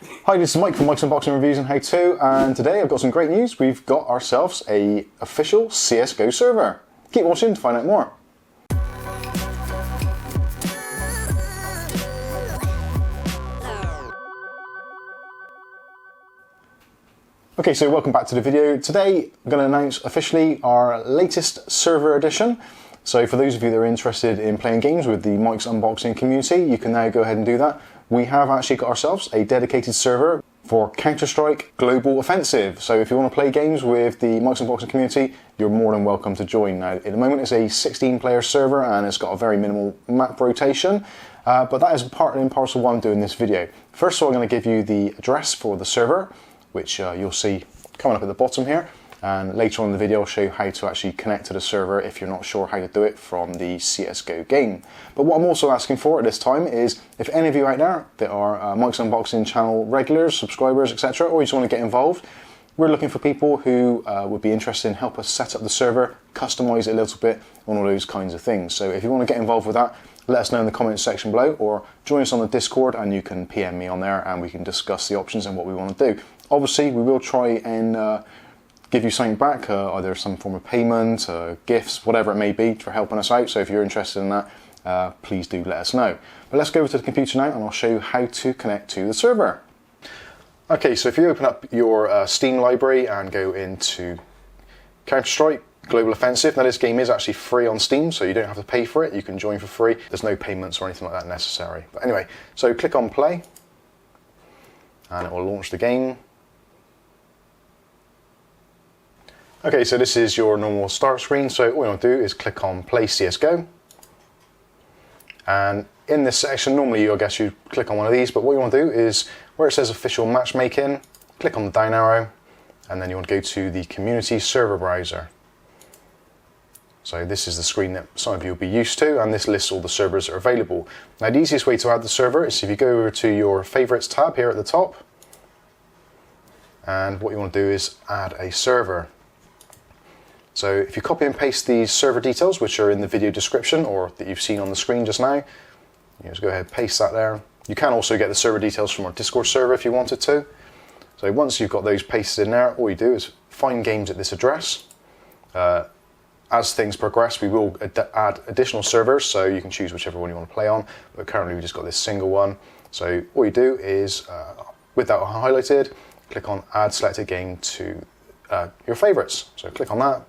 Hi, this is Mike from Mikesunboxing Reviews and How To, and today I've got some great news. We've got ourselves a official CSGO server. Keep watching to find out more. Okay, so welcome back to the video. Today I'm going to announce officially our latest server edition. So for those of you that are interested in playing games with the Mikesunboxing community, you can now go ahead and do that. We have actually got ourselves a dedicated server for Counter-Strike Global Offensive. So if you want to play games with the Mikesunboxing community, you're more than welcome to join. Now, at the moment it's a 16-player server and it's got a very minimal map rotation, but that is part and parcel why I'm doing this video. First of all, I'm going to give you the address for the server, which you'll see coming up at the bottom here. And later on in the video I'll show you how to actually connect to the server if you're not sure how to do it from the CSGO game. But what I'm also asking for at this time is if any of you out there that are Mikesunboxing channel regulars, subscribers, etc., or you just want to get involved, we're looking for people who would be interested in help us set up the server, customize it a little bit, and all those kinds of things. So if you want to get involved with that, let us know in the comments section below, or join us on the Discord and you can PM me on there and we can discuss the options and what we want to do. Obviously we will try and give you something back, either some form of payment, gifts, whatever it may be, for helping us out. So if you're interested in that, please do let us know. But let's go over to the computer now and I'll show you how to connect to the server. Okay, so if you open up your Steam library and go into Counter-Strike Global Offensive, now this game is actually free on Steam, so you don't have to pay for it, you can join for free. There's no payments or anything like that necessary. But anyway, so click on play and it will launch the game. Okay, so this is your normal start screen, so all you want to do is click on Play CSGO. And in this section, normally I guess you click on one of these, but what you want to do is, where it says Official Matchmaking, click on the down arrow, and then you want to go to the Community Server Browser. So this is the screen that some of you will be used to, and this lists all the servers that are available. Now the easiest way to add the server is if you go over to your Favorites tab here at the top, and what you want to do is add a server. So if you copy and paste these server details, which are in the video description or that you've seen on the screen just now, you just go ahead and paste that there. You can also get the server details from our Discord server if you wanted to. So once you've got those pasted in there, all you do is find games at this address. As things progress, we will add additional servers, so you can choose whichever one you want to play on, but currently we've just got this single one. So all you do is, with that highlighted, click on Add Selected Game to your favorites. So click on that.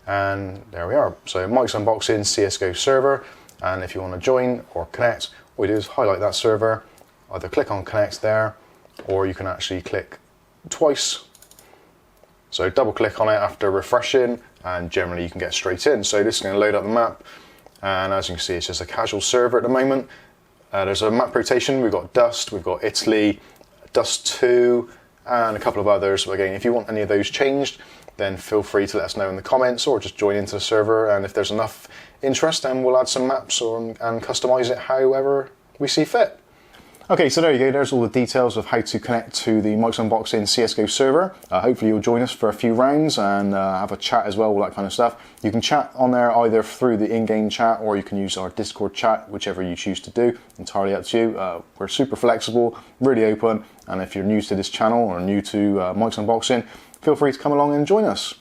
And there we are. So Mikesunboxing CSGO server, and if you want to join or connect, all you do is highlight that server, either click on connect there, or you can actually click twice. So double click on it after refreshing, and generally you can get straight in. So this is going to load up the map, and as you can see it's just a casual server at the moment. There's a map rotation, we've got Dust, we've got Italy, Dust 2, and a couple of others. But again, if you want any of those changed, then feel free to let us know in the comments or just join into the server, and if there's enough interest then we'll add some maps and customize it however we see fit. Okay, so there you go, there's all the details of how to connect to the Mikesunboxing CSGO server. Hopefully you'll join us for a few rounds and have a chat as well, all that kind of stuff. You can chat on there either through the in-game chat or you can use our Discord chat, whichever you choose to do, entirely up to you. We're super flexible, really open, and if you're new to this channel or new to Mikesunboxing, feel free to come along and join us.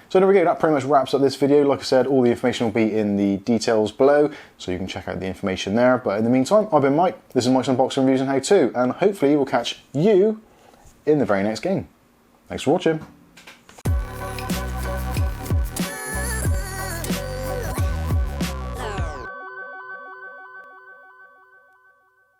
So there we go, that pretty much wraps up this video. Like I said, all the information will be in the details below, so you can check out the information there. But in the meantime, I've been Mike, this is Mikesunboxing Reviews and How To, and hopefully we'll catch you in the very next game. Thanks for watching.